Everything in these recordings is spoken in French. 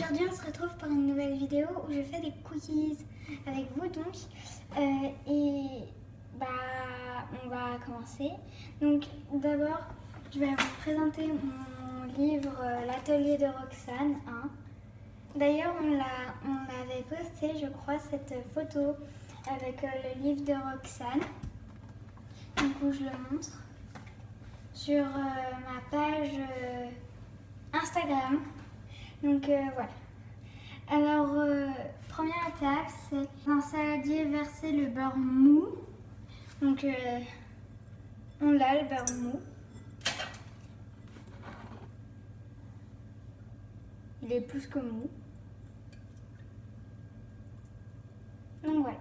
Aujourd'hui on se retrouve pour une nouvelle vidéo où je fais des cookies avec vous donc on va commencer. Donc d'abord je vais vous présenter mon livre L'atelier de Roxane 1. D'ailleurs on l'avait posté je crois cette photo avec le livre de Roxane. Du coup je le montre sur ma page Instagram. Donc voilà. Alors, première étape, c'est dans un saladier verser le beurre mou. Donc, on l'a le beurre mou. Il est plus que mou. Donc voilà.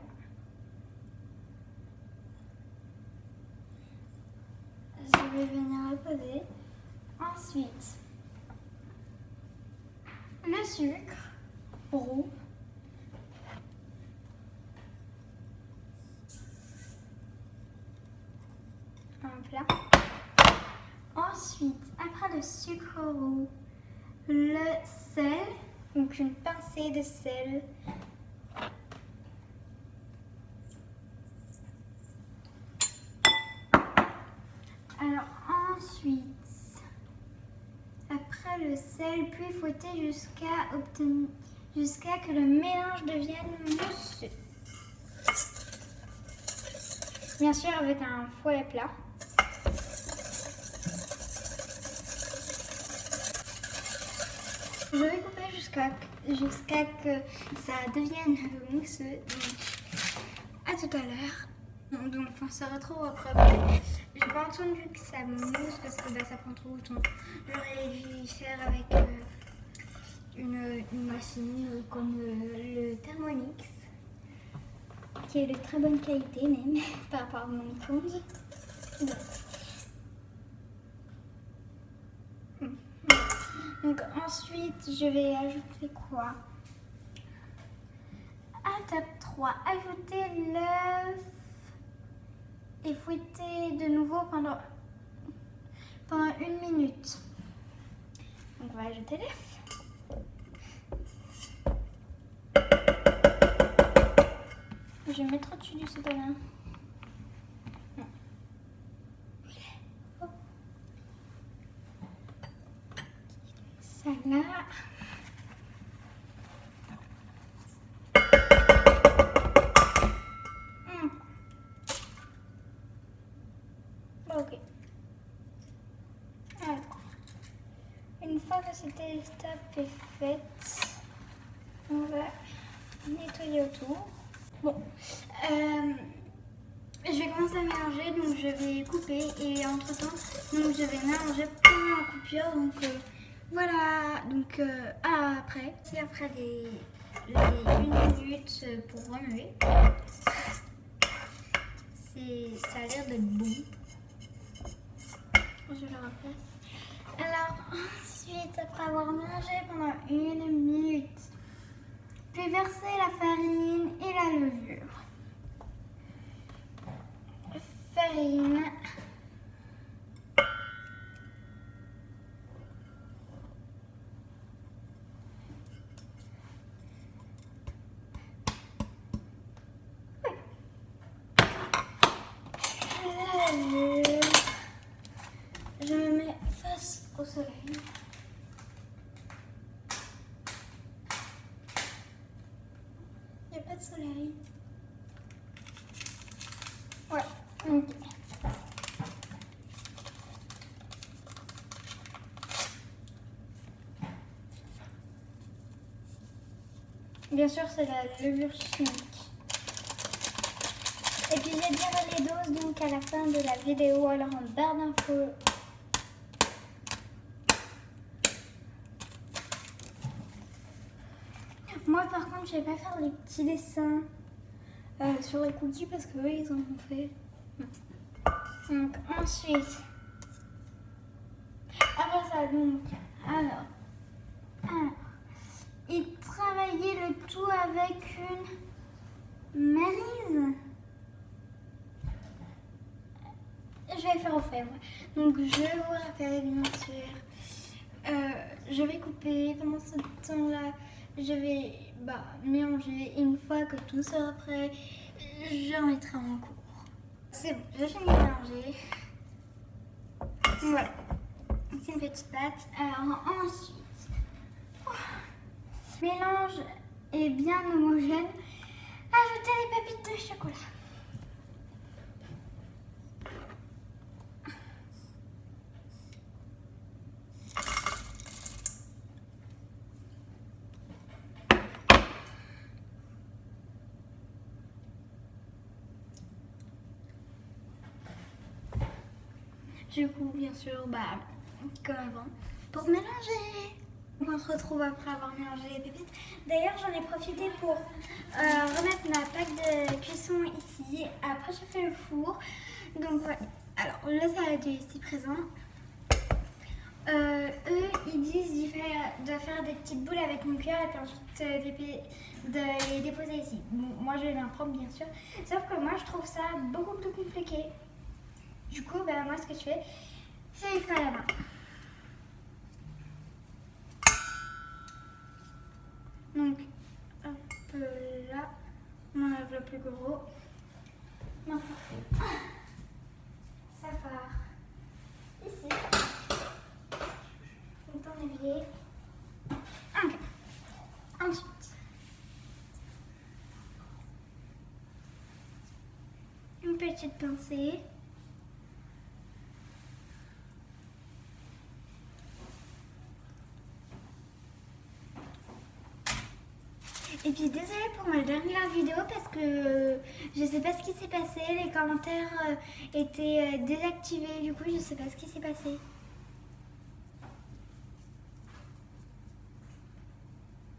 Je vais venir le poser. Ensuite, le sucre roux. Un plat. Ensuite, après le sucre roux, le sel. Donc une pincée de sel. Alors ensuite, après le sel, puis fouetter jusqu'à que le mélange devienne mousseux. Bien sûr avec un fouet plat. Je vais couper jusqu'à que ça devienne mousseux. Donc, à tout à l'heure. Donc on se retrouve après. J'ai pas entendu que ça mousse parce que ça prend trop de temps. J'aurais dû faire avec une machine comme le Thermomix, qui est de très bonne qualité même par rapport à mon micro-ondes. Donc ensuite je vais ajouter quoi? Étape 3, ajouter l'œuf et fouetter de nouveau pendant 1 minute. Donc on va ajouter l'œuf. Je vais mettre au-dessus du sopalin. Ça là. Ok. Alors, une fois que cette étape est faite, on va nettoyer autour. Bon, je vais commencer à mélanger, donc je vais couper et entre temps, donc je vais mélanger pendant la coupure. Donc voilà, donc après, c'est après les 1 minute pour remuer. Ça a l'air d'être bon. Je le replace. Alors ensuite, après avoir mélangé pendant 1 minute, puis verser la farine et la levure. Farine. La levure. Je me mets face au soleil. Il n'y a pas de soleil. Voilà. Ok. Bien sûr, c'est la levure chimique. Et puis, je dirai les doses donc à la fin de la vidéo, alors en barre d'infos. Moi, par contre, je vais pas faire les petits dessins sur les cookies parce qu'eux, ils en ont fait. Donc, ensuite, après ça, donc, alors, et travailler le tout avec une maryse. Je vais faire au fer. Donc, je vous rappelle, bien sûr, je vais couper pendant ce temps-là. je vais mélanger. Une fois que tout sera prêt, je remettrai en cours. C'est bon, je finis de mélanger. Voilà, c'est une petite pâte. Alors ensuite, ce mélange est bien homogène. Ajoutez les pépites de chocolat. Du coup, bien sûr, comme avant, pour mélanger. On se retrouve après avoir mélangé les pépites. D'ailleurs, j'en ai profité pour remettre ma plaque de cuisson ici. Après, j'ai fait le four. Donc, voilà. Alors, le salade est ici présent. Eux, ils disent de faire des petites boules avec une cuillère et puis ensuite de les déposer ici. Bon, moi, je vais m'en prendre, bien sûr. Sauf que moi, je trouve ça beaucoup plus compliqué. Du coup, moi, ce que je fais, c'est faire à la main. Donc, un peu là, on enlève le plus gros. Maintenant, ça part ici. Donc, on évier. Ok. Ensuite, une petite pincée. Et puis désolée pour ma dernière vidéo parce que je sais pas ce qui s'est passé, les commentaires étaient désactivés, du coup je sais pas ce qui s'est passé.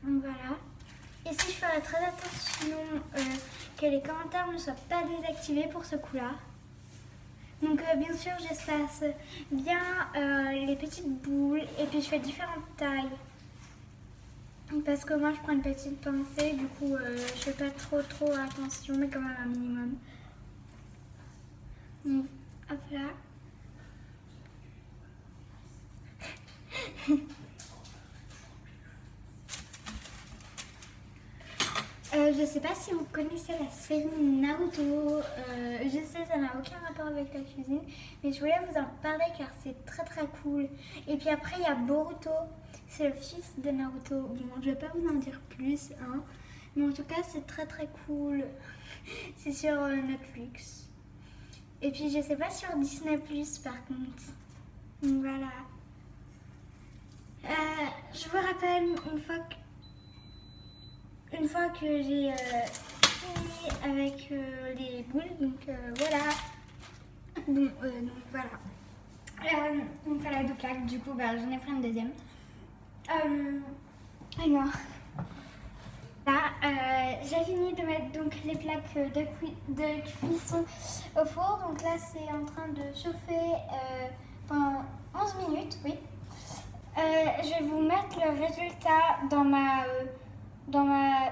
Donc voilà. Ici je ferai très attention que les commentaires ne soient pas désactivés pour ce coup-là. Donc bien sûr j'espace bien les petites boules et puis je fais différentes tailles. Parce que moi je prends une petite pincée, du coup je fais pas trop attention, mais quand même un minimum. Donc hop là. Je sais pas si vous connaissez la série Naruto, je sais ça n'a aucun rapport avec la cuisine, mais je voulais vous en parler car c'est très cool. Et puis après il y a Boruto, c'est le fils de Naruto. Bon, je vais pas vous en dire plus, hein, mais en tout cas c'est très cool. C'est sur Netflix. Et puis je sais pas sur Disney Plus par contre. Donc voilà. Je vous rappelle une fois que j'ai fini avec les boules, donc voilà. Donc voilà. Donc voilà, deux plaques, du coup j'en ai pris une deuxième. Alors, là, j'ai fini de mettre donc les plaques de cuisson au four. Donc là c'est en train de chauffer pendant 11 minutes, oui. Je vais vous mettre le résultat dans ma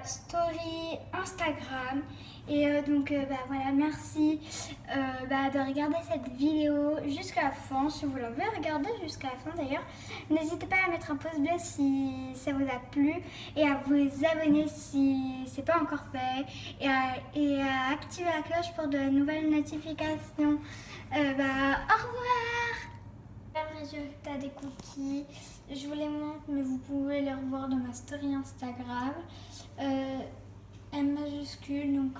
story Instagram. Et donc voilà, merci de regarder cette vidéo jusqu'à la fin, si vous l'avez regardée jusqu'à la fin d'ailleurs. N'hésitez pas à mettre un pouce bleu si ça vous a plu et à vous abonner si c'est pas encore fait et à activer la cloche pour de nouvelles notifications. Au revoir. Le résultat des cookies, je vous les montre, mais vous pouvez les revoir dans ma story Instagram. M majuscule, donc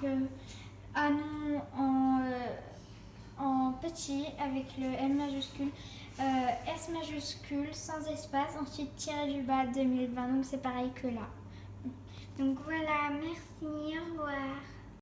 Anon en petit avec le M majuscule, S majuscule sans espace, ensuite tiré du bas 2020, donc c'est pareil que là. Donc voilà, merci, au revoir.